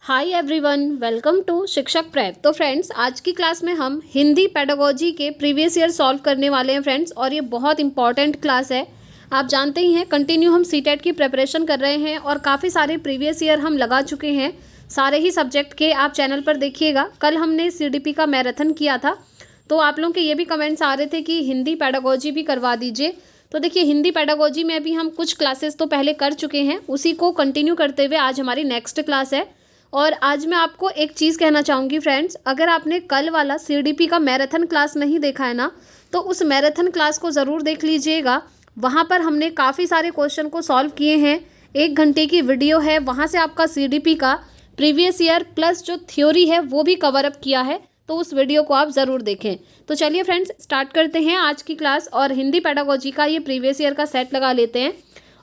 Hi everyone, welcome to शिक्षक prep. तो friends, आज की क्लास में हम हिंदी पेडागोजी के प्रीवियस ईयर सॉल्व करने वाले हैं फ्रेंड्स, और ये बहुत इंपॉर्टेंट क्लास है। आप जानते ही हैं, कंटिन्यू हम सीटेट की प्रिपरेशन कर रहे हैं और काफ़ी सारे प्रीवियस ईयर हम लगा चुके हैं, सारे ही सब्जेक्ट के। आप चैनल पर देखिएगा, कल हमने CDP का मैराथन किया था, तो आप लोगों के ये भी कमेंट्स आ रहे थे कि हिंदी पेडागोजी भी करवा दीजिए। तो देखिए, हिंदी पेडागोजी में भी हम कुछ क्लासेस तो पहले कर चुके हैं, उसी को कंटिन्यू करते हुए आज हमारी नेक्स्ट क्लास है। और आज मैं आपको एक चीज़ कहना चाहूँगी फ्रेंड्स, अगर आपने कल वाला CDP का मैराथन क्लास नहीं देखा है ना, तो उस मैराथन क्लास को ज़रूर देख लीजिएगा। वहाँ पर हमने काफ़ी सारे क्वेश्चन को सॉल्व किए हैं। 1 घंटे की वीडियो है, वहाँ से आपका CDP का प्रीवियस ईयर प्लस जो थ्योरी है वो भी कवर अप किया है, तो उस वीडियो को आप ज़रूर देखें। तो चलिए फ्रेंड्स, स्टार्ट करते हैं आज की क्लास और हिंदी पेडागोजी का ये प्रीवियस ईयर का सेट लगा लेते हैं।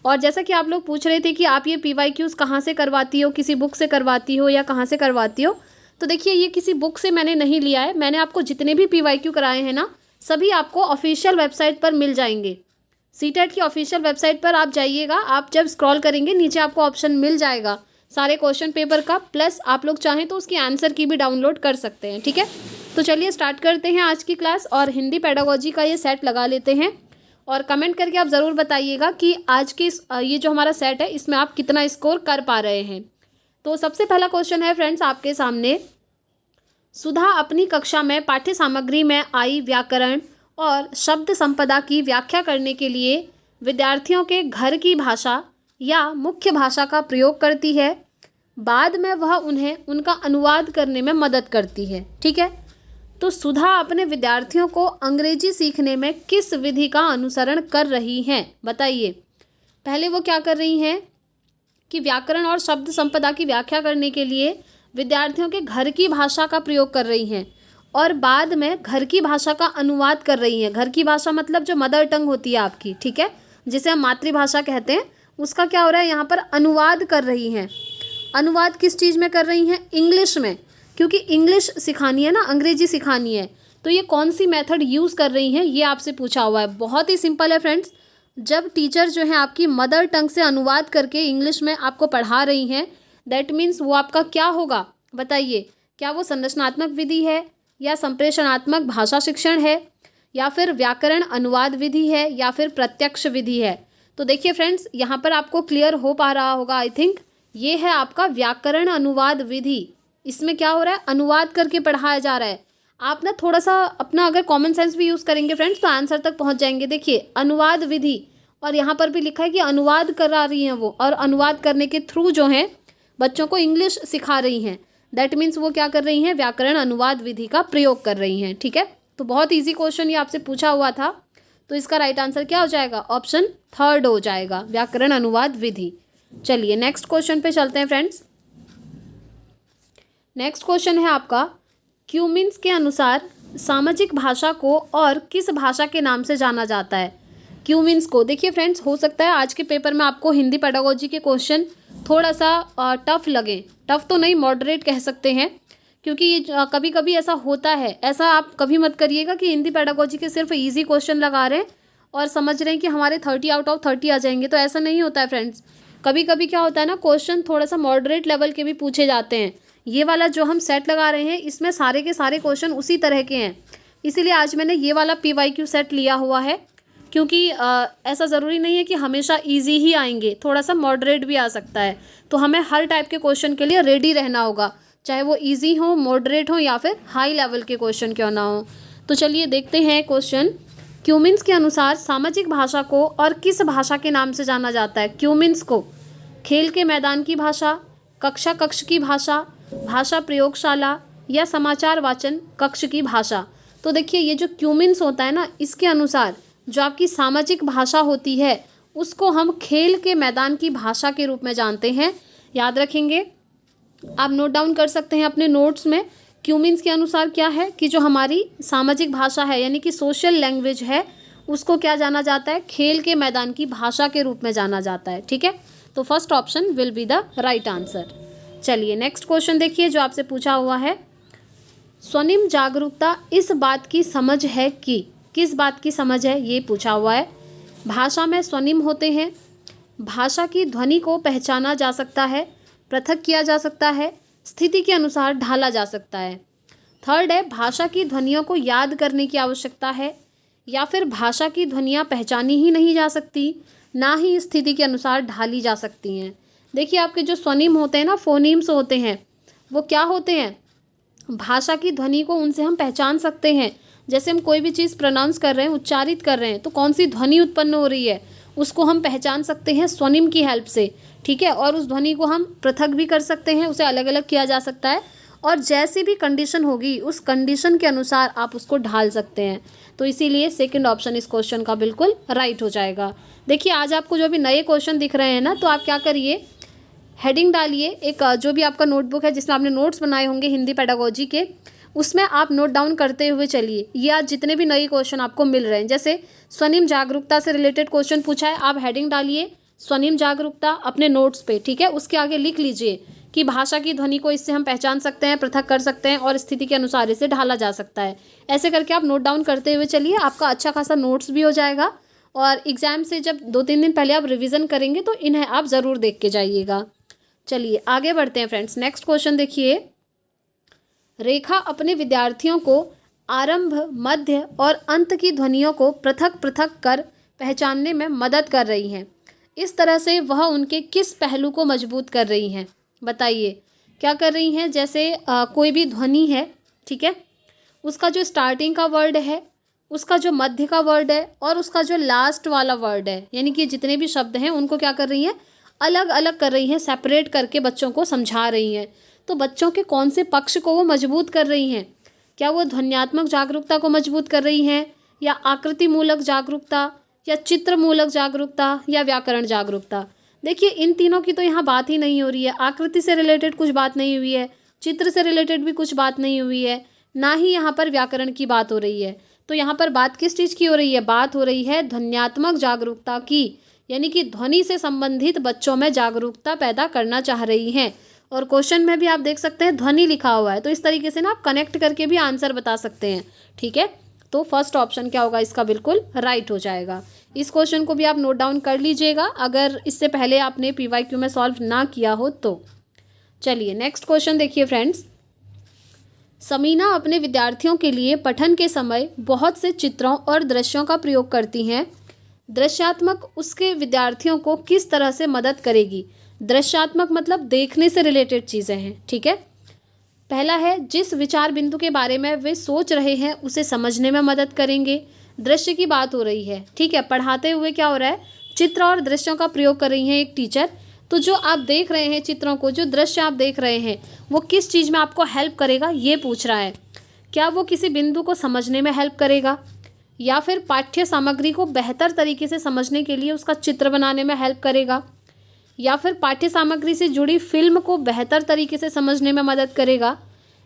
और जैसा कि आप लोग पूछ रहे थे कि आप ये PYQs कहाँ से करवाती हो, किसी बुक से करवाती हो या कहाँ से करवाती हो, तो देखिए, ये किसी बुक से मैंने नहीं लिया है। मैंने आपको जितने भी PYQ कराए हैं ना, सभी आपको ऑफिशियल वेबसाइट पर मिल जाएंगे। सीटेट की ऑफिशियल वेबसाइट पर आप जाइएगा, आप जब स्क्रॉल करेंगे नीचे आपको ऑप्शन मिल जाएगा सारे क्वेश्चन पेपर का, प्लस आप लोग चाहें तो उसकी आंसर की भी डाउनलोड कर सकते हैं। ठीक है, तो चलिए स्टार्ट करते हैं आज की क्लास और हिंदी पेडागोजी का ये सेट लगा लेते हैं। और कमेंट करके आप ज़रूर बताइएगा कि आज की ये जो हमारा सेट है इसमें आप कितना स्कोर कर पा रहे हैं। तो सबसे पहला क्वेश्चन है फ्रेंड्स आपके सामने, सुधा अपनी कक्षा में पाठ्य सामग्री में आई व्याकरण और शब्द संपदा की व्याख्या करने के लिए विद्यार्थियों के घर की भाषा या मुख्य भाषा का प्रयोग करती है। बाद में वह उन्हें उनका अनुवाद करने में मदद करती है। ठीक है, तो सुधा अपने विद्यार्थियों को अंग्रेजी सीखने में किस विधि का अनुसरण कर रही हैं, बताइए। पहले वो क्या कर रही हैं कि व्याकरण और शब्द संपदा की व्याख्या करने के लिए विद्यार्थियों के घर की भाषा का प्रयोग कर रही हैं, और बाद में घर की भाषा का अनुवाद कर रही हैं। घर की भाषा मतलब जो मदर टंग होती है आपकी, ठीक है, जिसे हम मातृभाषा कहते हैं, उसका क्या हो रहा है, यहाँ पर अनुवाद कर रही हैं। अनुवाद किस चीज़ में कर रही हैं? इंग्लिश में, क्योंकि इंग्लिश सिखानी है ना, अंग्रेजी सिखानी है। तो ये कौन सी मेथड यूज़ कर रही हैं, ये आपसे पूछा हुआ है। बहुत ही सिंपल है फ्रेंड्स, जब टीचर जो है आपकी मदर टंग से अनुवाद करके इंग्लिश में आपको पढ़ा रही हैं, दैट मीन्स वो आपका क्या होगा, बताइए। क्या वो संरचनात्मक विधि है, या संप्रेषणात्मक भाषा शिक्षण है, या फिर व्याकरण अनुवाद विधि है, या फिर प्रत्यक्ष विधि है? तो देखिए फ्रेंड्स, यहाँ पर आपको क्लियर हो पा रहा होगा, आई थिंक ये है आपका व्याकरण अनुवाद विधि। इसमें क्या हो रहा है, अनुवाद करके पढ़ाया जा रहा है। आप ना थोड़ा सा अपना अगर कॉमन सेंस भी यूज़ करेंगे फ्रेंड्स, तो आंसर तक पहुंच जाएंगे। देखिए, अनुवाद विधि, और यहाँ पर भी लिखा है कि अनुवाद करा रही हैं वो, और अनुवाद करने के थ्रू जो है बच्चों को इंग्लिश सिखा रही हैं। दैट मीन्स वो क्या कर रही हैं, व्याकरण अनुवाद विधि का प्रयोग कर रही हैं। ठीक है, तो बहुत ईजी क्वेश्चन ये आपसे पूछा हुआ था, तो इसका राइट आंसर क्या हो जाएगा, ऑप्शन 3 हो जाएगा, व्याकरण अनुवाद विधि। चलिए नेक्स्ट क्वेश्चन पे चलते हैं फ्रेंड्स। नेक्स्ट क्वेश्चन है आपका, क्यूमिन्स के अनुसार सामाजिक भाषा को और किस भाषा के नाम से जाना जाता है? क्यूमिन्स को, देखिए फ्रेंड्स, हो सकता है आज के पेपर में आपको हिंदी पेडागोजी के क्वेश्चन थोड़ा सा टफ लगे। टफ तो नहीं, मॉडरेट कह सकते हैं, क्योंकि ये कभी कभी ऐसा होता है। ऐसा आप कभी मत करिएगा कि हिंदी पेडागोजी के सिर्फ ईजी क्वेश्चन लगा रहे हैं और समझ रहे हैं कि हमारे 30 आउट ऑफ 30 आ जाएंगे, तो ऐसा नहीं होता है फ्रेंड्स। कभी कभी क्या होता है ना, क्वेश्चन थोड़ा सा मॉडरेट लेवल के भी पूछे जाते हैं। ये वाला जो हम सेट लगा रहे हैं, इसमें सारे के सारे क्वेश्चन उसी तरह के हैं, इसीलिए आज मैंने ये वाला PYQ सेट लिया हुआ है। क्योंकि ऐसा ज़रूरी नहीं है कि हमेशा इजी ही आएंगे, थोड़ा सा मॉडरेट भी आ सकता है। तो हमें हर टाइप के क्वेश्चन के लिए रेडी रहना होगा, चाहे वो इजी हो, मॉडरेट हो, या फिर हाई लेवल के क्वेश्चन क्यों ना हो। तो चलिए देखते हैं क्वेश्चन। क्यूमिन्स के अनुसार सामाजिक भाषा को और किस भाषा के नाम से जाना जाता है? क्यूमिन्स को खेल के मैदान की भाषा, कक्षा कक्ष की भाषा, भाषा प्रयोगशाला, या समाचार वाचन कक्ष की भाषा? तो देखिए, ये जो क्यूमिन्स होता है ना, इसके अनुसार जो आपकी सामाजिक भाषा होती है उसको हम खेल के मैदान की भाषा के रूप में जानते हैं। याद रखेंगे, आप नोट डाउन कर सकते हैं अपने नोट्स में। क्यूमिन्स के अनुसार क्या है कि जो हमारी सामाजिक भाषा है, यानी कि सोशल लैंग्वेज है, उसको क्या जाना जाता है, खेल के मैदान की भाषा के रूप में जाना जाता है। ठीक है, तो first option will be the right answer. चलिए नेक्स्ट क्वेश्चन देखिए जो आपसे पूछा हुआ है, स्वनिम जागरूकता इस बात की समझ है कि, किस बात की समझ है, ये पूछा हुआ है। भाषा में स्वनिम होते हैं, भाषा की ध्वनि को पहचाना जा सकता है, पृथक किया जा सकता है, स्थिति के अनुसार ढाला जा सकता है। थर्ड है भाषा की ध्वनियों को याद करने की आवश्यकता है, या फिर भाषा की ध्वनियाँ पहचानी ही नहीं जा सकती, ना ही स्थिति के अनुसार ढाली जा सकती हैं। देखिए आपके जो स्वनिम होते हैं ना, फोनीम्स होते हैं, वो क्या होते हैं, भाषा की ध्वनि को उनसे हम पहचान सकते हैं। जैसे हम कोई भी चीज़ प्रोनाउंस कर रहे हैं, उच्चारित कर रहे हैं, तो कौन सी ध्वनि उत्पन्न हो रही है उसको हम पहचान सकते हैं स्वनिम की हेल्प से, ठीक है। और उस ध्वनि को हम पृथक भी कर सकते हैं, उसे अलग अलग किया जा सकता है, और जैसी भी कंडीशन होगी उस कंडीशन के अनुसार आप उसको ढाल सकते हैं। तो इसीलिए सेकंड ऑप्शन इस क्वेश्चन का बिल्कुल राइट हो जाएगा। देखिए आज आपको जो भी नए क्वेश्चन दिख रहे हैं ना, तो आप क्या करिए, हेडिंग डालिए, एक जो भी आपका नोटबुक है जिसमें आपने नोट्स बनाए होंगे हिंदी पेडागोजी के, उसमें आप नोट डाउन करते हुए चलिए। ये आज जितने भी नए क्वेश्चन आपको मिल रहे हैं, जैसे स्वनिम जागरूकता से रिलेटेड क्वेश्चन पूछा है, आप हेडिंग डालिए स्वनिम जागरूकता अपने नोट्स पे, ठीक है। उसके आगे लिख लीजिए कि भाषा की ध्वनि को इससे हम पहचान सकते हैं, पृथक कर सकते हैं, और स्थिति के अनुसार इसे ढाला जा सकता है। ऐसे करके आप नोट डाउन करते हुए चलिए, आपका अच्छा खासा नोट्स भी हो जाएगा, और एग्जाम से जब 2-3 दिन पहले आप रिविज़न करेंगे तो इन्हें आप ज़रूर देख के जाइएगा। चलिए आगे बढ़ते हैं फ्रेंड्स। नेक्स्ट क्वेश्चन देखिए, रेखा अपने विद्यार्थियों को आरंभ, मध्य और अंत की ध्वनियों को पृथक पृथक कर पहचानने में मदद कर रही हैं। इस तरह से वह उनके किस पहलू को मजबूत कर रही हैं, बताइए क्या कर रही हैं। जैसे कोई भी ध्वनि है, ठीक है, उसका जो स्टार्टिंग का वर्ड है, उसका जो मध्य का वर्ड है, और उसका जो लास्ट वाला वर्ड है, यानी कि जितने भी शब्द हैं उनको क्या कर रही हैं, अलग अलग कर रही हैं, सेपरेट करके बच्चों को समझा रही हैं। तो बच्चों के कौन से पक्ष को वो मजबूत कर रही हैं, क्या वो ध्वन्यात्मक जागरूकता को मजबूत कर रही हैं, या आकृति मूलक जागरूकता, या चित्र मूलक जागरूकता, या व्याकरण जागरूकता। देखिए इन तीनों की तो यहाँ बात ही नहीं हो रही है, आकृति से रिलेटेड कुछ बात नहीं हुई है, चित्र से रिलेटेड भी कुछ बात नहीं हुई है, ना ही यहाँ पर व्याकरण की बात हो रही है। तो यहाँ पर बात किस चीज़ की हो रही है, बात हो रही है ध्वन्यात्मक जागरूकता की, यानी कि ध्वनि से संबंधित बच्चों में जागरूकता पैदा करना चाह रही हैं। और क्वेश्चन में भी आप देख सकते हैं ध्वनि लिखा हुआ है, तो इस तरीके से ना आप कनेक्ट करके भी आंसर बता सकते हैं, ठीक है। तो फर्स्ट ऑप्शन क्या होगा इसका, बिल्कुल राइट हो जाएगा। इस क्वेश्चन को भी आप नोट डाउन कर लीजिएगा अगर इससे पहले आपने PYQ में सॉल्व ना किया हो तो। चलिए नेक्स्ट क्वेश्चन देखिए फ्रेंड्स, समीना अपने विद्यार्थियों के लिए पठन के समय बहुत से चित्रों और दृश्यों का प्रयोग करती हैं। दृश्यात्मक उसके विद्यार्थियों को किस तरह से मदद करेगी। दृश्यात्मक मतलब देखने से रिलेटेड चीज़ें हैं, ठीक है। पहला है जिस विचार बिंदु के बारे में वे सोच रहे हैं उसे समझने में मदद करेंगे। दृश्य की बात हो रही है, ठीक है। पढ़ाते हुए क्या हो रहा है, चित्र और दृश्यों का प्रयोग कर रही हैं एक टीचर। तो जो आप देख रहे हैं चित्रों को, जो दृश्य आप देख रहे हैं, वो किस चीज़ में आपको हेल्प करेगा ये पूछ रहा है। क्या वो किसी बिंदु को समझने में हेल्प करेगा, या फिर पाठ्य सामग्री को बेहतर तरीके से समझने के लिए उसका चित्र बनाने में हेल्प करेगा, या फिर पाठ्य सामग्री से जुड़ी फिल्म को बेहतर तरीके से समझने में मदद करेगा,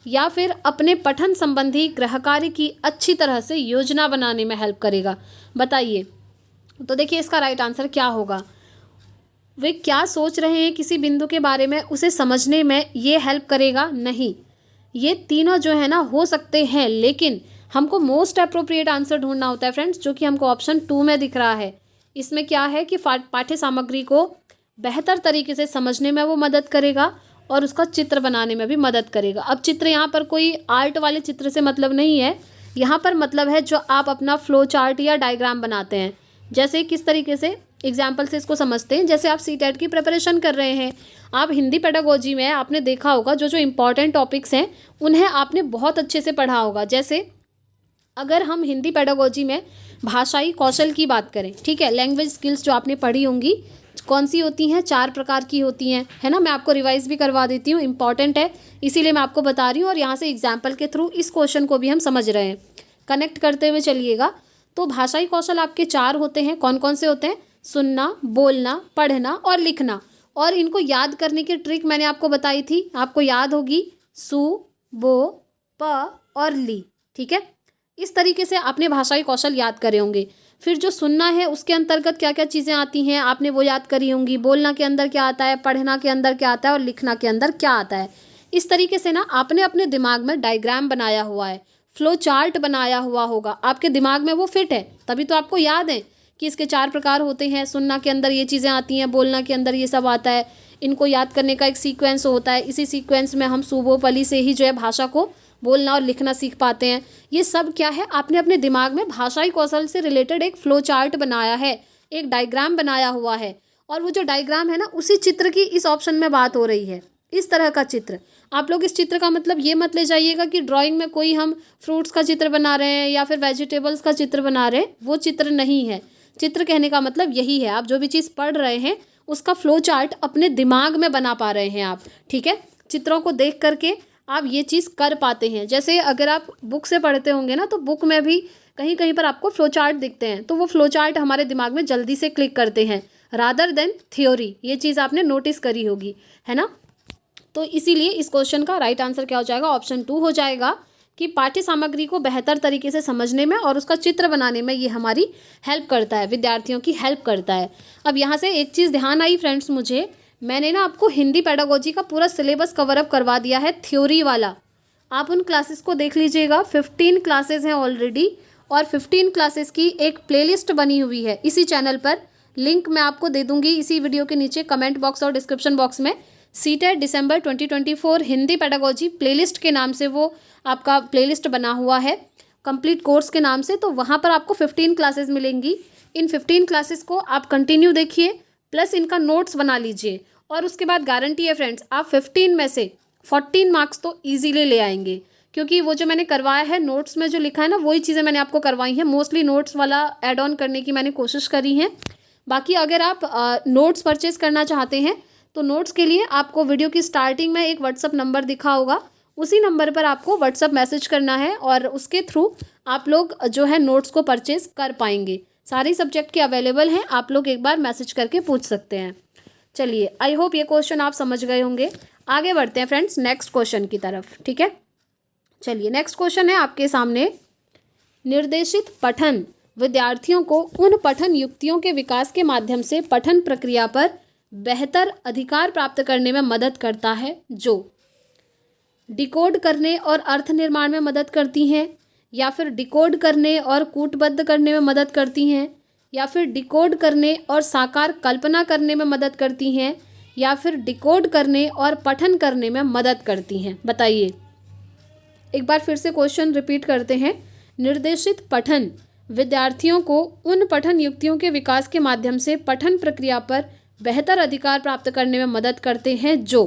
या फिर अपने पठन संबंधी गृहकार्य की अच्छी तरह से योजना बनाने में हेल्प करेगा। बताइए। तो देखिए इसका राइट आंसर क्या होगा, वे क्या सोच रहे हैं किसी बिंदु के बारे में उसे समझने में ये हेल्प करेगा, नहीं। ये तीनों जो है ना हो सकते हैं, लेकिन हमको मोस्ट अप्रोप्रिएट आंसर ढूंढना होता है फ्रेंड्स, जो कि हमको ऑप्शन 2 में दिख रहा है। इसमें क्या है कि पाठ्य सामग्री को बेहतर तरीके से समझने में वो मदद करेगा और उसका चित्र बनाने में भी मदद करेगा। अब चित्र यहाँ पर कोई आर्ट वाले चित्र से मतलब नहीं है, यहाँ पर मतलब है जो आप अपना फ्लो चार्ट या डायग्राम बनाते हैं। जैसे किस तरीके से, एग्जाम्पल से इसको समझते हैं। जैसे आप CTET की प्रिपरेशन कर रहे हैं, आप हिंदी पेडागोजी में आपने देखा होगा जो जो इम्पॉर्टेंट टॉपिक्स हैं उन्हें आपने बहुत अच्छे से पढ़ा होगा। जैसे अगर हम हिंदी पेडागोजी में भाषाई कौशल की बात करें, ठीक है, लैंग्वेज स्किल्स जो आपने पढ़ी होंगी कौन सी होती हैं, 4 प्रकार की होती हैं, है ना। मैं आपको रिवाइज भी करवा देती हूँ, इंपॉर्टेंट है इसीलिए मैं आपको बता रही हूँ, और यहाँ से एग्जाम्पल के थ्रू इस क्वेश्चन को भी हम समझ रहे हैं, कनेक्ट करते हुए चलिएगा। तो भाषाई कौशल आपके 4 होते हैं, कौन कौन से होते हैं, सुनना, बोलना, पढ़ना और लिखना। और इनको याद करने की ट्रिक मैंने आपको बताई थी, आपको याद होगी, सु, बो, प और ली, ठीक है। इस तरीके से आपने भाषाई कौशल याद करे होंगे। फिर जो सुनना है उसके अंतर्गत क्या क्या चीज़ें आती हैं आपने वो याद करी होंगी, बोलना के अंदर क्या आता है, पढ़ना के अंदर क्या आता है और लिखना के अंदर क्या आता है। इस तरीके से ना आपने अपने दिमाग में डायग्राम बनाया हुआ है, फ्लो चार्ट बनाया हुआ होगा, आपके दिमाग में वो फिट है, तभी तो आपको याद है कि इसके 4 प्रकार होते हैं। सुनना के अंदर ये चीज़ें आती हैं, बोलना के अंदर ये सब आता है, इनको याद करने का एक सीक्वेंस होता है, इसी सीक्वेंस में हम सुबोपली से ही जो है भाषा को बोलना और लिखना सीख पाते हैं। ये सब क्या है, आपने अपने दिमाग में भाषाई कौशल से रिलेटेड एक फ्लो चार्ट बनाया है, एक डायग्राम बनाया हुआ है, और वो जो डायग्राम है ना, उसी चित्र की इस ऑप्शन में बात हो रही है। इस तरह का चित्र, आप लोग इस चित्र का मतलब ये मत ले जाइएगा कि ड्राइंग में कोई हम फ्रूट्स का चित्र बना रहे हैं या फिर वेजिटेबल्स का चित्र बना रहे हैं, वो चित्र नहीं है। चित्र कहने का मतलब यही है, आप जो भी चीज़ पढ़ रहे हैं उसका फ्लो चार्ट अपने दिमाग में बना पा रहे हैं आप, ठीक है। चित्रों को देख करके आप ये चीज़ कर पाते हैं। जैसे अगर आप बुक से पढ़ते होंगे ना, तो बुक में भी कहीं कहीं पर आपको फ्लो चार्ट दिखते हैं, तो वो फ्लो चार्ट हमारे दिमाग में जल्दी से क्लिक करते हैं रादर देन थ्योरी। ये चीज़ आपने नोटिस करी होगी, है ना। तो इसीलिए इस क्वेश्चन का राइट आंसर क्या हो जाएगा, ऑप्शन 2 हो जाएगा कि पाठ्य सामग्री को बेहतर तरीके से समझने में और उसका चित्र बनाने में ये हमारी हेल्प करता है, विद्यार्थियों की हेल्प करता है। अब यहाँ से एक चीज़ ध्यान आई फ्रेंड्स, मुझे मैंने ना आपको हिंदी पेडागोजी का पूरा सिलेबस कवर अप करवा दिया है, थ्योरी वाला। आप उन क्लासेस को देख लीजिएगा, 15 क्लासेस हैं ऑलरेडी, और 15 क्लासेस की एक प्लेलिस्ट बनी हुई है इसी चैनल पर। लिंक मैं आपको दे दूंगी इसी वीडियो के नीचे कमेंट बॉक्स और डिस्क्रिप्शन बॉक्स में। सीटेट दिसंबर 2024 हिंदी पेडागोजी प्लेलिस्ट के नाम से वो आपका प्लेलिस्ट बना हुआ है, कंप्लीट कोर्स के नाम से। तो वहाँ पर आपको 15 क्लासेस मिलेंगी। इन 15 क्लासेस को आप कंटिन्यू देखिए, प्लस इनका नोट्स बना लीजिए, और उसके बाद गारंटी है फ्रेंड्स, आप 15 में से 14 मार्क्स तो ईजीली ले आएंगे, क्योंकि वो जो मैंने करवाया है नोट्स में जो लिखा है ना, वही चीज़ें मैंने आपको करवाई हैं। मोस्टली नोट्स वाला ऐड ऑन करने की मैंने कोशिश करी है। बाकी अगर आप नोट्स परचेज करना चाहते हैं तो नोट्स के लिए आपको वीडियो की स्टार्टिंग में एक व्हाट्सअप नंबर दिखा होगा, उसी नंबर पर आपको व्हाट्सअप मैसेज करना है, और उसके थ्रू आप लोग जो है नोट्स को परचेज कर पाएंगे। सारी सब्जेक्ट के अवेलेबल हैं, आप लोग एक बार मैसेज करके पूछ सकते हैं। चलिए, आई होप ये क्वेश्चन आप समझ गए होंगे। आगे बढ़ते हैं फ्रेंड्स नेक्स्ट क्वेश्चन की तरफ, ठीक है। चलिए, नेक्स्ट क्वेश्चन है आपके सामने, निर्देशित पठन विद्यार्थियों को उन पठन युक्तियों के विकास के माध्यम से पठन प्रक्रिया पर बेहतर अधिकार प्राप्त करने में मदद करता है जो डिकोड करने और अर्थ निर्माण में मदद करती हैं, या फिर डिकोड करने और कूटबद्ध करने में मदद करती हैं, या फिर डिकोड करने और साकार कल्पना करने में मदद करती हैं, या फिर डिकोड करने और पठन करने में मदद करती हैं। बताइए, एक बार फिर से क्वेश्चन रिपीट करते हैं। निर्देशित पठन विद्यार्थियों को उन पठन युक्तियों के विकास के माध्यम से पठन प्रक्रिया पर बेहतर अधिकार प्राप्त करने में मदद करते हैं जो,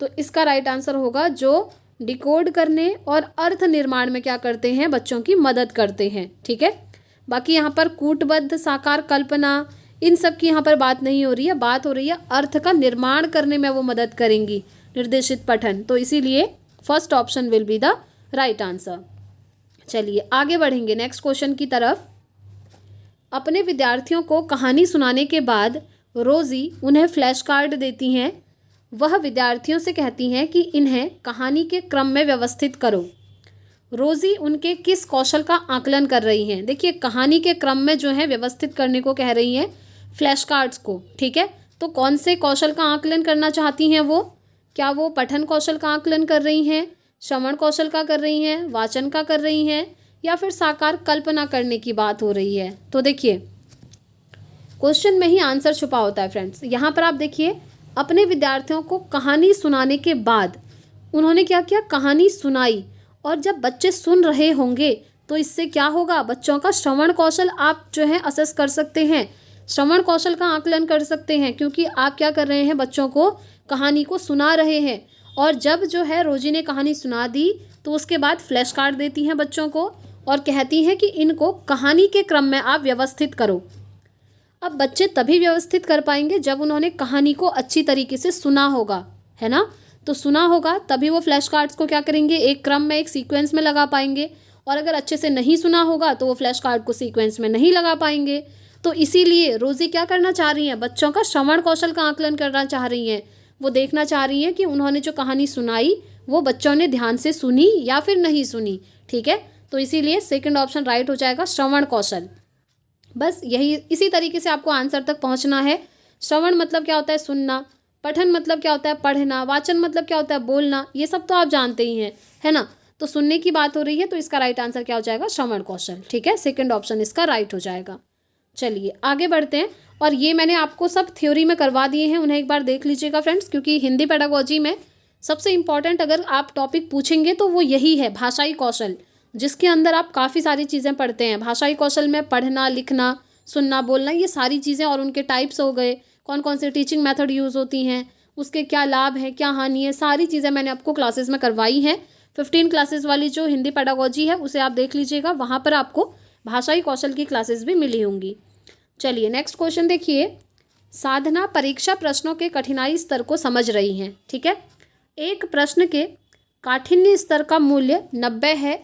तो इसका राइट आंसर होगा जो डिकोड करने और अर्थ निर्माण में क्या करते हैं, बच्चों की मदद करते हैं, ठीक है। बाकी यहाँ पर कूटबद्ध, साकार कल्पना, इन सब की यहाँ पर बात नहीं हो रही है, बात हो रही है अर्थ का निर्माण करने में वो मदद करेंगी निर्देशित पठन। तो इसीलिए first option will be the right answer. चलिए आगे बढ़ेंगे नेक्स्ट क्वेश्चन की तरफ। अपने विद्यार्थियों को कहानी सुनाने के बाद रोज़ी उन्हें फ्लैश कार्ड देती हैं। वह विद्यार्थियों से कहती हैं कि इन्हें कहानी के क्रम में व्यवस्थित करो। रोज़ी उनके किस कौशल का आकलन कर रही हैं? देखिए, कहानी के क्रम में जो है व्यवस्थित करने को कह रही हैं फ्लैश कार्ड्स को, ठीक है। तो कौन से कौशल का आकलन करना चाहती हैं वो? क्या वो पठन कौशल का आकलन कर रही हैं, श्रवण कौशल का कर रही हैं, वाचन का कर रही हैं, या फिर साकार कल्पना करने की बात हो रही है? तो देखिए, क्वेश्चन में ही आंसर छुपा होता है फ्रेंड्स। यहाँ पर आप देखिए, अपने विद्यार्थियों को कहानी सुनाने के बाद उन्होंने क्या किया, कहानी सुनाई। और जब बच्चे सुन रहे होंगे तो इससे क्या होगा, बच्चों का श्रवण कौशल आप जो है असेस कर सकते हैं, श्रवण कौशल का आकलन कर सकते हैं, क्योंकि आप क्या कर रहे हैं, बच्चों को कहानी को सुना रहे हैं। और जब जो है रोजी ने कहानी सुना दी तो उसके बाद फ्लैश कार्ड देती हैं बच्चों को और कहती हैं कि इनको कहानी के क्रम में आप व्यवस्थित करो। अब बच्चे तभी व्यवस्थित कर पाएंगे जब उन्होंने कहानी को अच्छी तरीके से सुना होगा, है ना। तो सुना होगा तभी वो फ्लैश कार्ड्स को क्या करेंगे, एक क्रम में, एक सीक्वेंस में लगा पाएंगे। और अगर अच्छे से नहीं सुना होगा तो वो फ्लैश कार्ड को सीक्वेंस में नहीं लगा पाएंगे। तो इसीलिए रोजी क्या करना चाह रही हैं, बच्चों का श्रवण कौशल का आकलन करना चाह रही हैं। वो देखना चाह रही हैं कि उन्होंने जो कहानी सुनाई वो बच्चों ने ध्यान से सुनी या फिर नहीं सुनी, ठीक है। तो इसीलिए सेकंड ऑप्शन राइट हो जाएगा, श्रवण कौशल। बस यही, इसी तरीके से आपको आंसर तक पहुंचना है। श्रवण मतलब क्या होता है, सुनना। पठन मतलब क्या होता है, पढ़ना। वाचन मतलब क्या होता है, बोलना। ये सब तो आप जानते ही हैं, है ना। तो सुनने की बात हो रही है, तो इसका राइट आंसर क्या हो जाएगा, श्रवण कौशल, ठीक है। सेकंड ऑप्शन इसका राइट हो जाएगा। चलिए आगे बढ़ते हैं। और ये मैंने आपको सब थ्योरी में करवा दिए हैं, उन्हें एक बार देख लीजिएगा फ्रेंड्स, क्योंकि हिंदी पेडागोजी में सबसे इम्पॉर्टेंट अगर आप टॉपिक पूछेंगे तो वो यही है, भाषाई कौशल, जिसके अंदर आप काफ़ी सारी चीज़ें पढ़ते हैं। भाषाई कौशल में पढ़ना, लिखना, सुनना, बोलना, ये सारी चीज़ें और उनके टाइप्स हो गए, कौन कौन से टीचिंग मेथड यूज़ होती हैं, उसके क्या लाभ हैं, क्या हानि है, सारी चीज़ें मैंने आपको क्लासेस में करवाई हैं। 15 क्लासेस वाली जो हिंदी पेडागोजी है उसे आप देख लीजिएगा, वहाँ पर आपको भाषाई कौशल की क्लासेस भी मिली होंगी। चलिए नेक्स्ट क्वेश्चन देखिए। साधना परीक्षा प्रश्नों के कठिनाई स्तर को समझ रही हैं, ठीक है। एक प्रश्न के काठिन्य स्तर का मूल्य 90 है।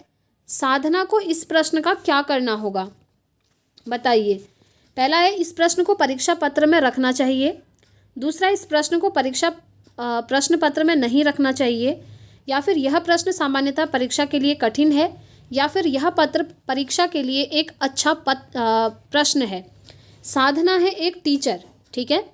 साधना को इस प्रश्न का क्या करना होगा, बताइए। पहला है, इस प्रश्न को परीक्षा पत्र में रखना चाहिए। दूसरा, इस प्रश्न को प्रश्न पत्र में नहीं रखना चाहिए। या फिर यह प्रश्न सामान्यतः परीक्षा के लिए कठिन है। या फिर यह परीक्षा के लिए एक अच्छा प्रश्न है। साधना है एक टीचर, ठीक है।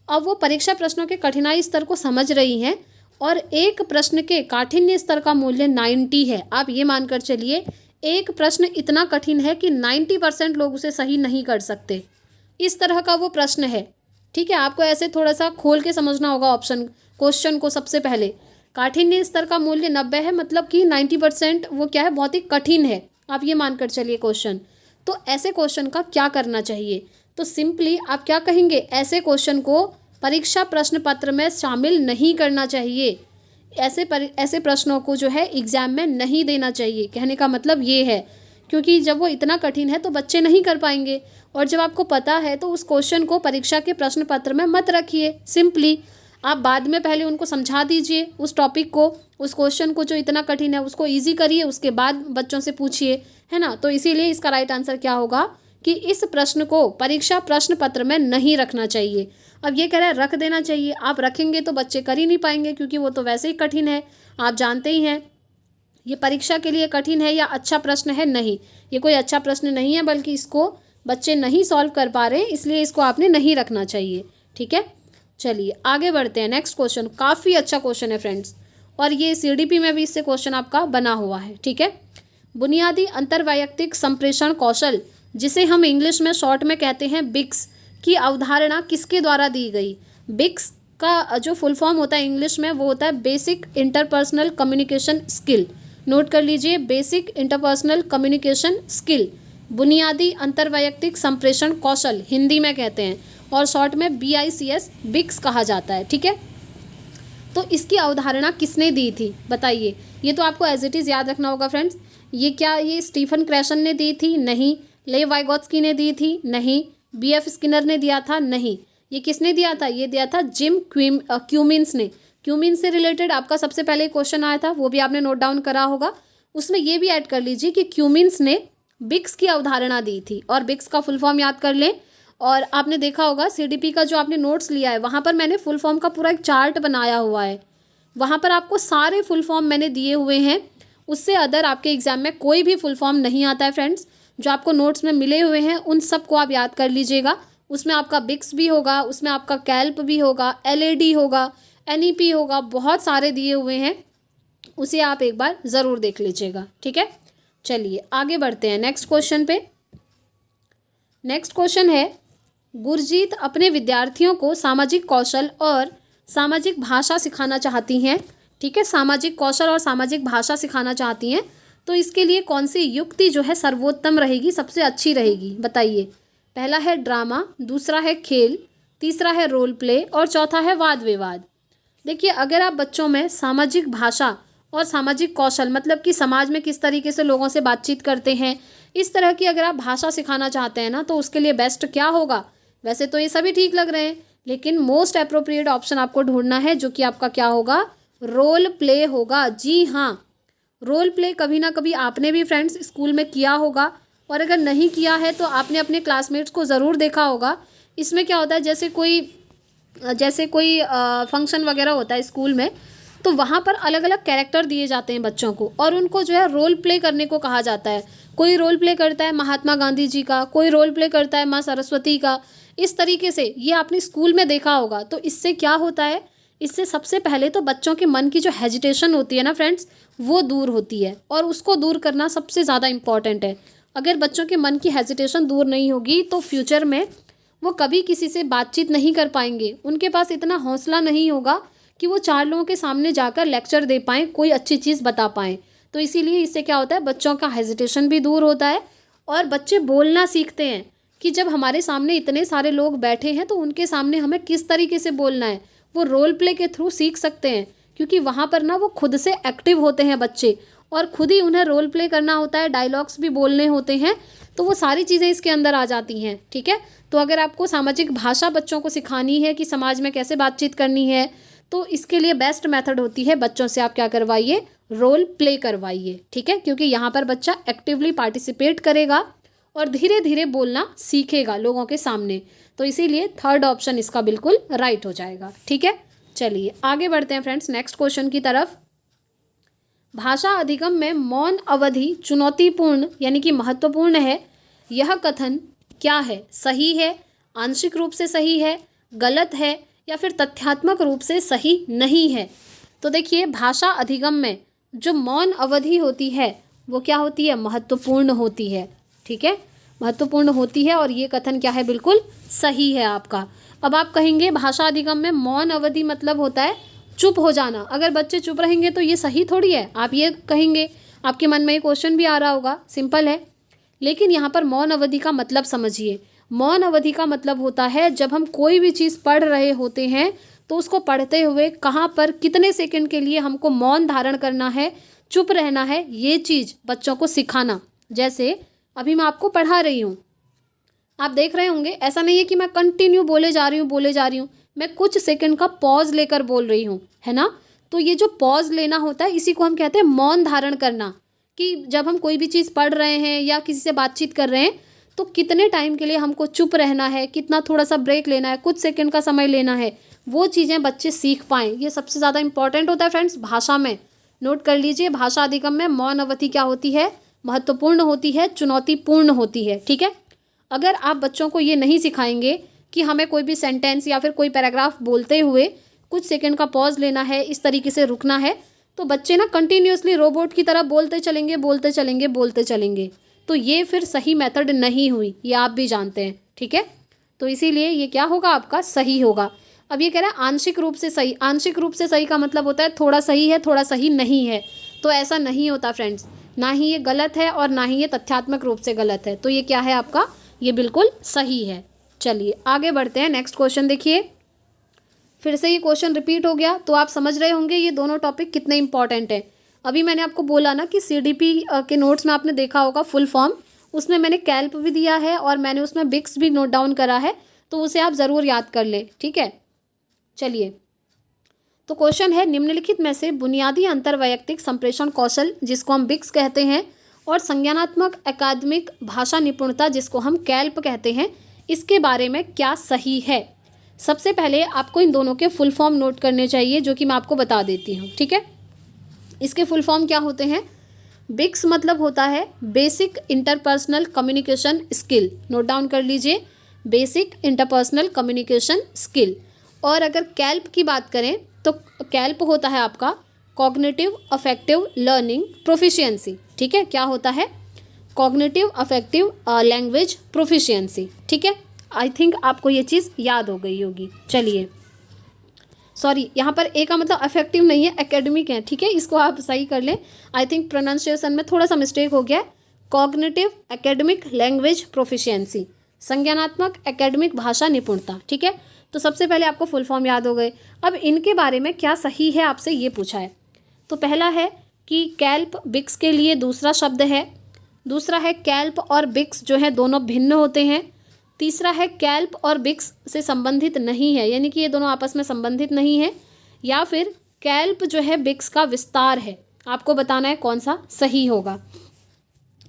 अब वो परीक्षा प्रश्नों के कठिनाई स्तर को समझ रही हैं और एक प्रश्न के काठिन्य स्तर का मूल्य 90 है। आप ये मानकर चलिए, एक प्रश्न इतना कठिन है कि 90% लोग उसे सही नहीं कर सकते, इस तरह का वो प्रश्न है, ठीक है। आपको ऐसे थोड़ा सा खोल के समझना होगा क्वेश्चन को। सबसे पहले काठिन्य स्तर का मूल्य 90 है, मतलब कि 90% वो क्या है, बहुत ही कठिन है, आप ये मानकर चलिए क्वेश्चन। तो ऐसे क्वेश्चन का क्या करना चाहिए, तो सिंपली आप क्या कहेंगे, ऐसे क्वेश्चन को परीक्षा प्रश्न पत्र में शामिल नहीं करना चाहिए। ऐसे प्रश्नों को जो है एग्जाम में नहीं देना चाहिए। कहने का मतलब ये है, क्योंकि जब वो इतना कठिन है तो बच्चे नहीं कर पाएंगे, और जब आपको पता है तो उस क्वेश्चन को परीक्षा के प्रश्न पत्र में मत रखिए। सिंपली आप बाद में पहले उनको समझा दीजिए उस टॉपिक को, उस क्वेश्चन को जो इतना कठिन है उसको ईजी करिए, उसके बाद बच्चों से पूछिए, है ना। तो इसीलिए इसका राइट आंसर क्या होगा कि इस प्रश्न को परीक्षा प्रश्न पत्र में नहीं रखना चाहिए। अब ये कह रहा है रख देना चाहिए, आप रखेंगे तो बच्चे कर ही नहीं पाएंगे, क्योंकि वो तो वैसे ही कठिन है। आप जानते ही हैं ये परीक्षा के लिए कठिन है या अच्छा प्रश्न है, नहीं, ये कोई अच्छा प्रश्न नहीं है, बल्कि इसको बच्चे नहीं सॉल्व कर पा रहे हैं, इसलिए इसको आपने नहीं रखना चाहिए, ठीक है। चलिए आगे बढ़ते हैं। नेक्स्ट क्वेश्चन काफ़ी अच्छा क्वेश्चन है फ्रेंड्स, और ये CDP में भी इससे क्वेश्चन आपका बना हुआ है, ठीक है। बुनियादी अंतर्वैयक्तिक संप्रेषण कौशल, जिसे हम इंग्लिश में शॉर्ट में कहते हैं बिक्स, की अवधारणा किसके द्वारा दी गई। बिक्स का जो फुल फॉर्म होता है इंग्लिश में वो होता है basic interpersonal communication skill. Note कर लीजिए, बेसिक इंटरपर्सनल कम्युनिकेशन स्किल, बुनियादी अंतर्वैयक्तिक संप्रेषण कौशल हिंदी में कहते हैं, और शॉर्ट में BICS बिक्स कहा जाता है, ठीक है। तो इसकी अवधारणा किसने दी थी, बताइए। ये तो आपको एज इट इज़ याद रखना होगा फ्रेंड्स। ये स्टीफन क्रैशन ने दी थी, नहीं। लेव वाइगोत्स्की ने दी थी, नहीं। BF स्किनर ने दिया था, नहीं। ये किसने दिया था, ये दिया था जिम क्यूमिन्स ने। क्यूमिन्स से रिलेटेड आपका सबसे पहले क्वेश्चन आया था, वो भी आपने नोट डाउन करा होगा। उसमें ये भी ऐड कर लीजिए कि क्यूमिन्स ने बिक्स की अवधारणा दी थी, और बिक्स का फुल फॉर्म याद कर लें। और आपने देखा होगा CDP का जो आपने नोट्स लिया है, वहाँ पर मैंने फुल फॉर्म का पूरा एक चार्ट बनाया हुआ है, वहाँ पर आपको सारे फुल फॉर्म मैंने दिए हुए हैं। उससे अदर आपके एग्जाम में कोई भी फुल फॉर्म नहीं आता है फ्रेंड्स। जो आपको नोट्स में मिले हुए हैं उन सबको आप याद कर लीजिएगा। उसमें आपका बिक्स भी होगा, उसमें आपका कैल्प भी होगा, LAD होगा, NEP होगा, बहुत सारे दिए हुए हैं, उसे आप एक बार ज़रूर देख लीजिएगा, ठीक है। चलिए आगे बढ़ते हैं नेक्स्ट क्वेश्चन पे। नेक्स्ट क्वेश्चन है, गुरजीत अपने विद्यार्थियों को सामाजिक कौशल और सामाजिक भाषा सिखाना चाहती हैं, ठीक है। सामाजिक कौशल और सामाजिक भाषा सिखाना चाहती हैं, तो इसके लिए कौन सी युक्ति जो है सर्वोत्तम रहेगी, सबसे अच्छी रहेगी, बताइए। पहला है ड्रामा, दूसरा है खेल, तीसरा है रोल प्ले, और चौथा है वाद विवाद। देखिए, अगर आप बच्चों में सामाजिक भाषा और सामाजिक कौशल, मतलब कि समाज में किस तरीके से लोगों से बातचीत करते हैं, इस तरह की अगर आप भाषा सिखाना चाहते हैं ना, तो उसके लिए बेस्ट क्या होगा। वैसे तो ये सभी ठीक लग रहे हैं, लेकिन मोस्ट अप्रोप्रिएट ऑप्शन आपको ढूंढना है, जो कि आपका क्या होगा, रोल प्ले होगा। जी हाँ, रोल प्ले कभी ना कभी आपने भी फ्रेंड्स स्कूल में किया होगा, और अगर नहीं किया है तो आपने अपने क्लासमेट्स को ज़रूर देखा होगा। इसमें क्या होता है, जैसे कोई फंक्शन वगैरह होता है स्कूल में, तो वहाँ पर अलग अलग कैरेक्टर दिए जाते हैं बच्चों को, और उनको जो है रोल प्ले करने को कहा जाता है। कोई रोल प्ले करता है महात्मा गांधी जी का, कोई रोल प्ले करता है माँ सरस्वती का। इस तरीके से ये आपने स्कूल में देखा होगा। तो इससे क्या होता है, इससे सबसे पहले तो बच्चों के मन की जो हेजिटेशन होती है ना फ्रेंड्स, वो दूर होती है, और उसको दूर करना सबसे ज़्यादा इम्पॉर्टेंट है। अगर बच्चों के मन की हेजिटेशन दूर नहीं होगी तो फ्यूचर में वो कभी किसी से बातचीत नहीं कर पाएंगे। उनके पास इतना हौसला नहीं होगा कि वो 4 लोगों के सामने जाकर लेक्चर दे पाएँ, कोई अच्छी चीज़ बता पाएँ। तो इसीलिए इससे क्या होता है, बच्चों का हेजिटेशन भी दूर होता है और बच्चे बोलना सीखते हैं कि जब हमारे सामने इतने सारे लोग बैठे हैं तो उनके सामने हमें किस तरीके से बोलना है। वो रोल प्ले के थ्रू सीख सकते हैं, क्योंकि वहाँ पर ना वो खुद से एक्टिव होते हैं बच्चे, और खुद ही उन्हें रोल प्ले करना होता है, डायलॉग्स भी बोलने होते हैं, तो वो सारी चीज़ें इसके अंदर आ जाती हैं। ठीक है, तो अगर आपको सामाजिक भाषा बच्चों को सिखानी है कि समाज में कैसे बातचीत करनी है, तो इसके लिए बेस्ट मेथड होती है बच्चों से आप क्या करवाइए, रोल प्ले करवाइए। ठीक है, क्योंकि यहाँ पर बच्चा एक्टिवली पार्टिसिपेट करेगा और धीरे धीरे बोलना सीखेगा लोगों के सामने। तो इसीलिए थर्ड ऑप्शन इसका बिल्कुल राइट हो जाएगा। ठीक है, चलिए आगे बढ़ते हैं फ्रेंड्स नेक्स्ट क्वेश्चन की तरफ। भाषा अधिगम में मौन अवधि चुनौतीपूर्ण यानी कि महत्वपूर्ण है, यह कथन क्या है? सही है, आंशिक रूप से सही है, गलत है, या फिर तथ्यात्मक रूप से सही नहीं है? तो देखिए, भाषा अधिगम में जो मौन अवधि होती है वो क्या होती है? महत्वपूर्ण होती है। ठीक है, महत्वपूर्ण होती है और ये कथन क्या है? बिल्कुल सही है आपका। अब आप कहेंगे भाषा अधिगम में मौन अवधि मतलब होता है चुप हो जाना। अगर बच्चे चुप रहेंगे तो ये सही थोड़ी है, आप ये कहेंगे। आपके मन में ये क्वेश्चन भी आ रहा होगा, सिंपल है। लेकिन यहाँ पर मौन अवधि का मतलब समझिए। मौन अवधि का मतलब होता है जब हम कोई भी चीज़ पढ़ रहे होते हैं तो उसको पढ़ते हुए कहाँ पर कितने सेकंड के लिए हमको मौन धारण करना है, चुप रहना है, ये चीज़ बच्चों को सिखाना। जैसे अभी मैं आपको पढ़ा रही हूँ, आप देख रहे होंगे, ऐसा नहीं है कि मैं कंटिन्यू बोले जा रही हूँ, मैं कुछ सेकंड का पॉज लेकर बोल रही हूँ, है ना। तो ये जो पॉज लेना होता है इसी को हम कहते हैं मौन धारण करना, कि जब हम कोई भी चीज़ पढ़ रहे हैं या किसी से बातचीत कर रहे हैं तो कितने टाइम के लिए हमको चुप रहना है, कितना थोड़ा सा ब्रेक लेना है, कुछ सेकंड का समय लेना है, वो चीज़ें बच्चे सीख पाएँ। ये सबसे ज़्यादा इंपॉर्टेंट होता है फ्रेंड्स भाषा में। नोट कर लीजिए, भाषा अधिगम में मौन अवधि क्या होती है? महत्वपूर्ण होती है, चुनौतीपूर्ण होती है। ठीक है, अगर आप बच्चों को ये नहीं सिखाएंगे कि हमें कोई भी सेंटेंस या फिर कोई पैराग्राफ बोलते हुए कुछ सेकंड का पॉज लेना है, इस तरीके से रुकना है, तो बच्चे ना कंटिन्यूअसली रोबोट की तरह बोलते चलेंगे। तो ये फिर सही मेथड नहीं हुई, ये आप भी जानते हैं। ठीक है, तो इसीलिए ये क्या होगा आपका? सही होगा। अब ये कह रहा है आंशिक रूप से सही। आंशिक रूप से सही का मतलब होता है थोड़ा सही है, थोड़ा सही नहीं है। तो ऐसा नहीं होता फ्रेंड्स, ना ही ये गलत है और ना ही ये तथ्यात्मक रूप से गलत है। तो ये क्या है आपका? ये बिल्कुल सही है। चलिए आगे बढ़ते हैं, नेक्स्ट क्वेश्चन देखिए। फिर से ये क्वेश्चन रिपीट हो गया, तो आप समझ रहे होंगे ये दोनों टॉपिक कितने इंपॉर्टेंट हैं। अभी मैंने आपको बोला ना कि सीडीपी के नोट्स में आपने देखा होगा फुल फॉर्म, उसमें मैंने कैल्प भी दिया है और मैंने उसमें बिक्स भी नोट डाउन करा है, तो उसे आप ज़रूर याद कर लें। ठीक है, चलिए तो क्वेश्चन है, निम्नलिखित में से बुनियादी अंतर्वैयक्तिक संप्रेषण कौशल जिसको हम बिक्स कहते हैं और संज्ञानात्मक अकादमिक भाषा निपुणता जिसको हम कैल्प कहते हैं, इसके बारे में क्या सही है? सबसे पहले आपको इन दोनों के फुल फॉर्म नोट करने चाहिए, जो कि मैं आपको बता देती हूँ। ठीक है, इसके फुल फॉर्म क्या होते हैं? बिक्स मतलब होता है basic interpersonal communication skill. Note down कर लीजिए, बेसिक इंटरपर्सनल कम्युनिकेशन स्किल। और अगर कैल्प की बात करें तो कैल्प होता है आपका कॉग्निटिव अफेक्टिव लर्निंग प्रोफिशिएंसी। ठीक है, क्या होता है? Cognitive affective language proficiency. ठीक है, आई थिंक आपको ये चीज़ याद हो गई होगी। चलिए, सॉरी यहाँ पर ए का मतलब अफेक्टिव नहीं है, एकेडमिक है। ठीक है, इसको आप सही कर लें, आई थिंक प्रोनाउंसिएशन में थोड़ा सा मिस्टेक हो गया है। कॉग्निटिव एकेडमिक लैंग्वेज प्रोफिशिएंसी, संज्ञानात्मक एकेडमिक भाषा निपुणता। ठीक है, तो सबसे पहले आपको फुल फॉर्म याद हो गए। अब इनके बारे में क्या सही है आपसे ये पूछा है। तो पहला है कि कैल्प बिक्स के लिए दूसरा शब्द है। दूसरा है कैल्प और बिक्स जो है दोनों भिन्न होते हैं। तीसरा है कैल्प और बिक्स से संबंधित नहीं है, यानी कि ये दोनों आपस में संबंधित नहीं है। या फिर कैल्प जो है बिक्स का विस्तार है। आपको बताना है कौन सा सही होगा।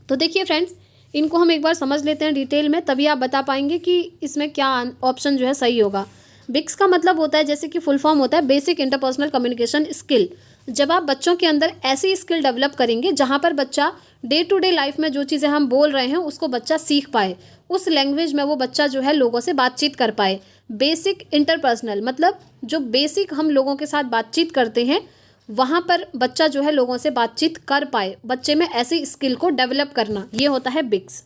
तो देखिए फ्रेंड्स, इनको हम एक बार समझ लेते हैं डिटेल में, तभी आप बता पाएंगे कि इसमें क्या ऑप्शन जो है सही होगा। बिक्स का मतलब होता है, जैसे कि फुल फॉर्म होता है बेसिक इंटरपर्सनल कम्युनिकेशन स्किल। जब आप बच्चों के अंदर ऐसी स्किल डेवलप करेंगे जहाँ पर बच्चा डे टू डे लाइफ में जो चीज़ें हम बोल रहे हैं उसको बच्चा सीख पाए, उस लैंग्वेज में वो बच्चा जो है लोगों से बातचीत कर पाए। बेसिक इंटरपर्सनल मतलब जो बेसिक हम लोगों के साथ बातचीत करते हैं वहाँ पर बच्चा जो है लोगों से बातचीत कर पाए, बच्चे में ऐसी स्किल को डेवलप करना, ये होता है बिग्स।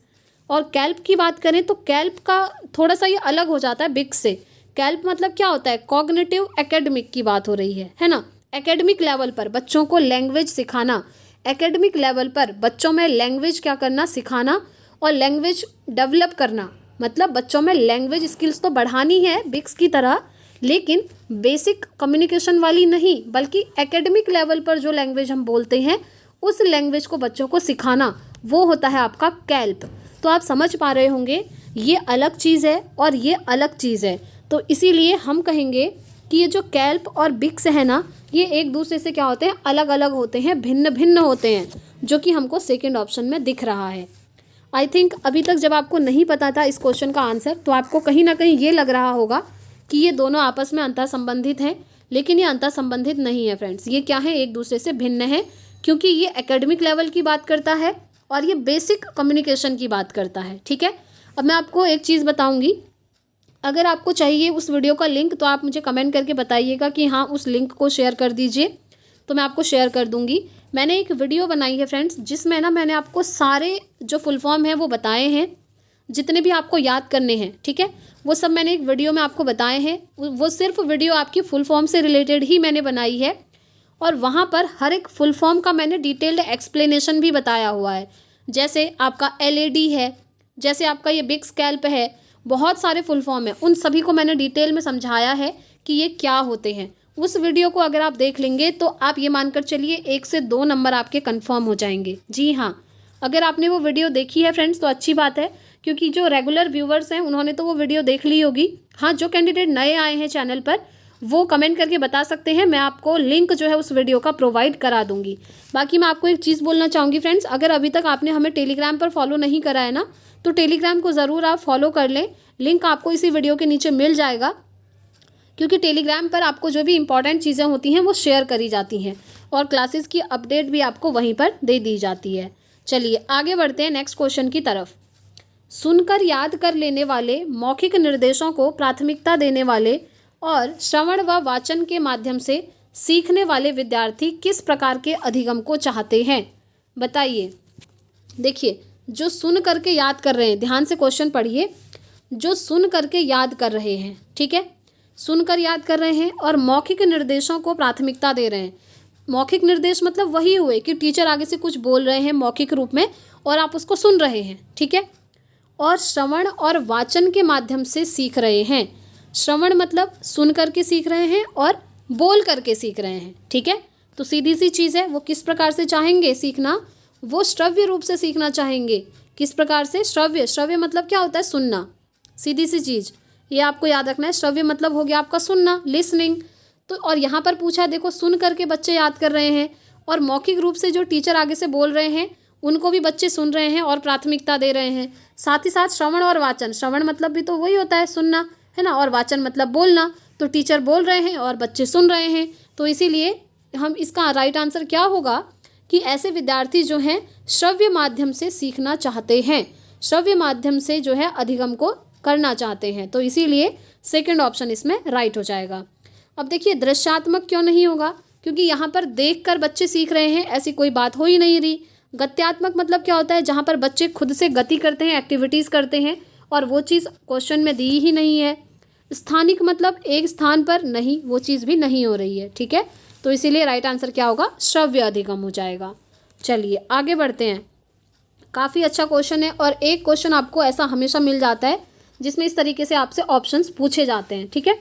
और कैल्प की बात करें तो कैल्प का थोड़ा सा ये अलग हो जाता है बिग्स से। कैल्प मतलब क्या होता है, कॉग्निटिव एकेडमिक की बात हो रही है ना। एकेडमिक लेवल पर बच्चों को लैंग्वेज सिखाना, एकेडमिक लेवल पर बच्चों में लैंग्वेज क्या करना, सिखाना और लैंग्वेज डेवलप करना, मतलब बच्चों में लैंग्वेज स्किल्स तो बढ़ानी है बिग्स की तरह, लेकिन बेसिक कम्युनिकेशन वाली नहीं, बल्कि एकेडमिक लेवल पर जो लैंग्वेज हम बोलते हैं उस लैंग्वेज को बच्चों को सिखाना, वो होता है आपका कैल्प। तो आप समझ पा रहे होंगे ये अलग चीज़ है और ये अलग चीज़ है। तो इसीलिए हम कहेंगे कि ये जो कैल्प और बिग्स है ना, ये एक दूसरे से क्या होते हैं, अलग अलग होते हैं, भिन्न भिन्न होते हैं, जो कि हमको सेकंड ऑप्शन में दिख रहा है। आई थिंक अभी तक जब आपको नहीं पता था इस क्वेश्चन का आंसर, तो आपको कहीं ना कहीं ये लग रहा होगा कि ये दोनों आपस में अंतर संबंधित हैं, लेकिन ये अंतर संबंधित नहीं है फ्रेंड्स। ये क्या है, एक दूसरे से भिन्न है, क्योंकि ये एकेडमिक लेवल की बात करता है और ये बेसिक कम्युनिकेशन की बात करता है। ठीक है, अब मैं आपको एक चीज़ बताऊंगी, अगर आपको चाहिए उस वीडियो का लिंक तो आप मुझे कमेंट करके बताइएगा कि हाँ उस लिंक को शेयर कर दीजिए, तो मैं आपको शेयर कर दूंगी। मैंने एक वीडियो बनाई है फ्रेंड्स, जिसमें ना मैंने आपको सारे जो फुल फॉर्म हैं वो बताए हैं, जितने भी आपको याद करने हैं, ठीक है, वो सब मैंने एक वीडियो में आपको बताए हैं। वो सिर्फ वीडियो आपकी फुल फॉर्म से रिलेटेड ही मैंने बनाई है, और वहाँ पर हर एक फुल फॉर्म का मैंने डिटेल्ड एक्सप्लेनेशन भी बताया हुआ है। जैसे आपका LAD है, जैसे आपका ये बिग्स कैल्प है, बहुत सारे फुल फॉर्म है, उन सभी को मैंने डिटेल में समझाया है कि ये क्या होते हैं। उस वीडियो को अगर आप देख लेंगे तो आप ये मानकर चलिए 1 से 2 नंबर आपके कंफर्म हो जाएंगे। जी हाँ, अगर आपने वो वीडियो देखी है फ्रेंड्स तो अच्छी बात है, क्योंकि जो रेगुलर व्यूवर्स हैं उन्होंने तो वो वीडियो देख ली होगी। हाँ, जो कैंडिडेट नए आए हैं चैनल पर वो कमेंट करके बता सकते हैं, मैं आपको लिंक जो है उस वीडियो का प्रोवाइड करा दूंगी। बाकी मैं आपको एक चीज़ बोलना चाहूँगी फ्रेंड्स, अगर अभी तक आपने हमें टेलीग्राम पर फॉलो नहीं करा है ना, तो टेलीग्राम को ज़रूर आप फॉलो कर लें, लिंक आपको इसी वीडियो के नीचे मिल जाएगा, क्योंकि टेलीग्राम पर आपको जो भी इंपॉर्टेंट चीज़ें होती हैं वो शेयर करी जाती हैं और क्लासेस की अपडेट भी आपको वहीं पर दे दी जाती है। चलिए आगे बढ़ते हैं नेक्स्ट क्वेश्चन की तरफ। सुनकर याद कर लेने वाले, मौखिक निर्देशों को प्राथमिकता देने वाले और श्रवण व वाचन के माध्यम से सीखने वाले विद्यार्थी किस प्रकार के अधिगम को चाहते हैं, बताइए। देखिए, जो सुन करके याद कर रहे हैं, ध्यान से क्वेश्चन पढ़िए, जो सुन करके याद कर रहे हैं, ठीक है, सुनकर याद कर रहे हैं और मौखिक निर्देशों को प्राथमिकता दे रहे हैं। मौखिक निर्देश मतलब वही हुए कि टीचर आगे से कुछ बोल रहे हैं मौखिक रूप में और आप उसको सुन रहे हैं, ठीक है, और श्रवण और वाचन के माध्यम से सीख रहे हैं। श्रवण मतलब सुन करके सीख रहे हैं और बोल करके सीख रहे हैं, ठीक है। तो सीधी सी चीज़ है, वो किस प्रकार से चाहेंगे सीखना, वो श्रव्य रूप से सीखना चाहेंगे। किस प्रकार से, श्रव्य, श्रव्य मतलब क्या होता है, सुनना, सीधी सी चीज़, ये आपको याद रखना है। श्रव्य मतलब हो गया आपका सुनना, लिसनिंग। तो और यहाँ पर पूछा, देखो सुन करके बच्चे याद कर रहे हैं और मौखिक रूप से जो टीचर आगे से बोल रहे हैं उनको भी बच्चे सुन रहे हैं और प्राथमिकता दे रहे हैं। साथ ही साथ श्रवण और वाचन, श्रवण मतलब भी तो वही होता है सुनना, है ना, और वाचन मतलब बोलना। तो टीचर बोल रहे हैं और बच्चे सुन रहे हैं, तो इसीलिए हम इसका राइट आंसर क्या होगा कि ऐसे विद्यार्थी जो हैं श्रव्य माध्यम से सीखना चाहते हैं, श्रव्य माध्यम से जो है अधिगम को करना चाहते हैं। तो इसीलिए सेकंड ऑप्शन इसमें राइट हो जाएगा। अब देखिए, दृश्यात्मक क्यों नहीं होगा, क्योंकि यहाँ पर देखकर बच्चे सीख रहे हैं, ऐसी कोई बात हो ही नहीं रही। गत्यात्मक मतलब क्या होता है, जहाँ पर बच्चे खुद से गति करते हैं, एक्टिविटीज़ करते हैं, और वो चीज़ क्वेश्चन में दी ही नहीं है। स्थानिक मतलब एक स्थान पर नहीं, वो चीज़ भी नहीं हो रही है, ठीक है। तो इसीलिए राइट आंसर क्या होगा, श्रव्य अधिगम हो जाएगा। चलिए आगे बढ़ते हैं। काफ़ी अच्छा क्वेश्चन है और एक क्वेश्चन आपको ऐसा हमेशा मिल जाता है जिसमें इस तरीके से आपसे ऑप्शंस पूछे जाते हैं, ठीक है।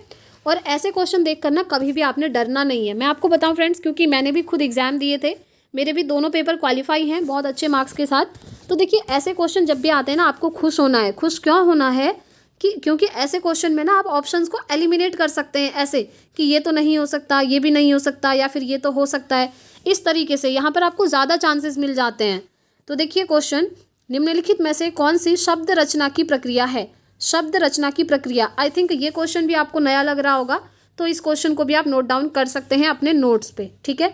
और ऐसे क्वेश्चन देख कर ना कभी भी आपने डरना नहीं है। मैं आपको बताऊं फ्रेंड्स, क्योंकि मैंने भी खुद एग्जाम दिए थे, मेरे भी दोनों पेपर क्वालिफाई हैं बहुत अच्छे मार्क्स के साथ। तो देखिए, ऐसे क्वेश्चन जब भी आते हैं ना, आपको खुश होना है। खुश क्यों होना है कि क्योंकि ऐसे क्वेश्चन में ना आप ऑप्शंस को एलिमिनेट कर सकते हैं, ऐसे कि ये तो नहीं हो सकता, ये भी नहीं हो सकता, या फिर ये तो हो सकता है। इस तरीके से यहाँ पर आपको ज़्यादा चांसेस मिल जाते हैं। तो देखिए क्वेश्चन, निम्नलिखित में से कौन सी शब्द रचना की प्रक्रिया है, शब्द रचना की प्रक्रिया। आई थिंक ये क्वेश्चन भी आपको नया लग रहा होगा, तो इस क्वेश्चन को भी आप नोट डाउन कर सकते हैं अपने नोट्स पे, ठीक है।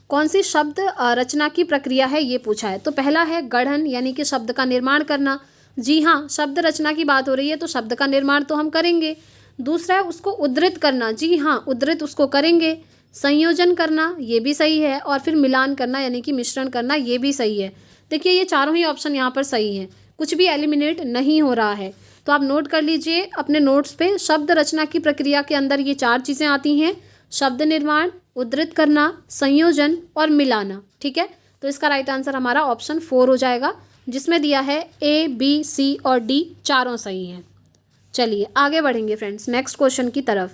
कौन सी शब्द रचना की प्रक्रिया है ये पूछा है। तो पहला है गढ़न, यानी कि शब्द का निर्माण करना। जी हाँ, शब्द रचना की बात हो रही है तो शब्द का निर्माण तो हम करेंगे। दूसरा है उसको उद्धृत करना। जी हाँ, उद्धृत उसको करेंगे। संयोजन करना ये भी सही है, और फिर मिलान करना यानी कि मिश्रण करना ये भी सही है। देखिए ये चारों ही ऑप्शन यहाँ पर सही हैं, कुछ भी एलिमिनेट नहीं हो रहा है। तो आप नोट कर लीजिए अपने नोट्स पे, शब्द रचना की प्रक्रिया के अंदर ये 4 चीज़ें आती हैं: शब्द निर्माण, उद्धृत करना, संयोजन और मिलाना। ठीक है, तो इसका राइट आंसर हमारा ऑप्शन 4 हो जाएगा, जिसमें दिया है A, B, C और D चारों सही हैं। चलिए आगे बढ़ेंगे फ्रेंड्स नेक्स्ट क्वेश्चन की तरफ।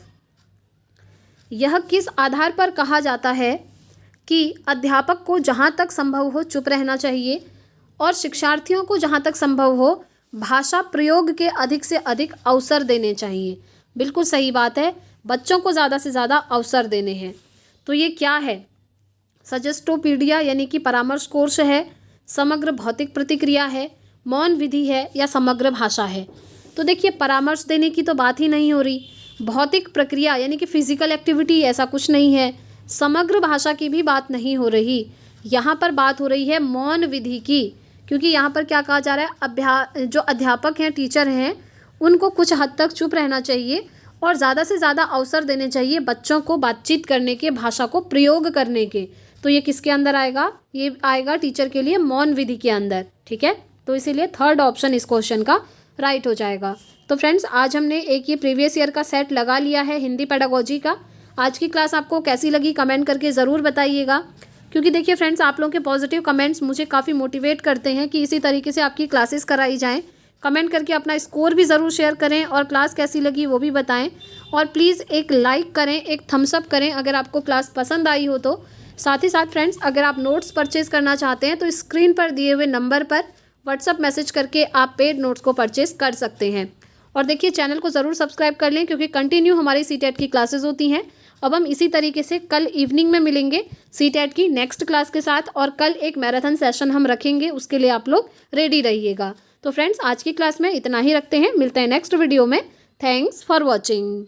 यह किस आधार पर कहा जाता है कि अध्यापक को जहाँ तक संभव हो चुप रहना चाहिए और शिक्षार्थियों को जहाँ तक संभव हो भाषा प्रयोग के अधिक से अधिक अवसर देने चाहिए? बिल्कुल सही बात है, बच्चों को ज़्यादा से ज़्यादा अवसर देने हैं। तो ये क्या है? सजेस्टोपीडिया यानी कि परामर्श कोर्स है, समग्र भौतिक प्रतिक्रिया है, मौन विधि है या समग्र भाषा है? तो देखिए परामर्श देने की तो बात ही नहीं हो रही, भौतिक प्रक्रिया यानी कि फिजिकल एक्टिविटी ऐसा कुछ नहीं है, समग्र भाषा की भी बात नहीं हो रही। यहाँ पर बात हो रही है मौन विधि की, क्योंकि यहाँ पर क्या कहा जा रहा है, जो अध्यापक हैं, टीचर हैं, उनको कुछ हद तक चुप रहना चाहिए और ज़्यादा से ज़्यादा अवसर देने चाहिए बच्चों को बातचीत करने के, भाषा को प्रयोग करने के। तो ये किसके अंदर आएगा? ये आएगा टीचर के लिए मौन विधि के अंदर। ठीक है, तो इसीलिए थर्ड ऑप्शन इस क्वेश्चन का राइट हो जाएगा। तो फ्रेंड्स आज हमने एक ये प्रीवियस ईयर का सेट लगा लिया है हिंदी पेडागोजी का। आज की क्लास आपको कैसी लगी कमेंट करके ज़रूर बताइएगा, क्योंकि देखिए फ्रेंड्स आप लोगों के पॉजिटिव कमेंट्स मुझे काफ़ी मोटिवेट करते हैं कि इसी तरीके से आपकी क्लासेस कराई जाएँ। कमेंट करके अपना स्कोर भी ज़रूर शेयर करें और क्लास कैसी लगी वो भी बताएं, और प्लीज़ एक लाइक करें, एक थम्स अप करें अगर आपको क्लास पसंद आई हो तो। साथ ही साथ फ्रेंड्स अगर आप नोट्स परचेज़ करना चाहते हैं तो स्क्रीन पर दिए हुए नंबर पर व्हाट्सअप मैसेज करके आप पेड नोट्स को परचेज़ कर सकते हैं। और देखिए चैनल को ज़रूर सब्सक्राइब कर लें, क्योंकि कंटिन्यू हमारी सीटेट की क्लासेस होती हैं। अब हम इसी तरीके से कल इवनिंग में मिलेंगे सीटेट की नेक्स्ट क्लास के साथ, और कल एक मैराथन सेशन हम रखेंगे, उसके लिए आप लोग रेडी रहिएगा। तो फ्रेंड्स आज की क्लास में इतना ही रखते हैं, मिलते हैं नेक्स्ट वीडियो में। Thanks for watching.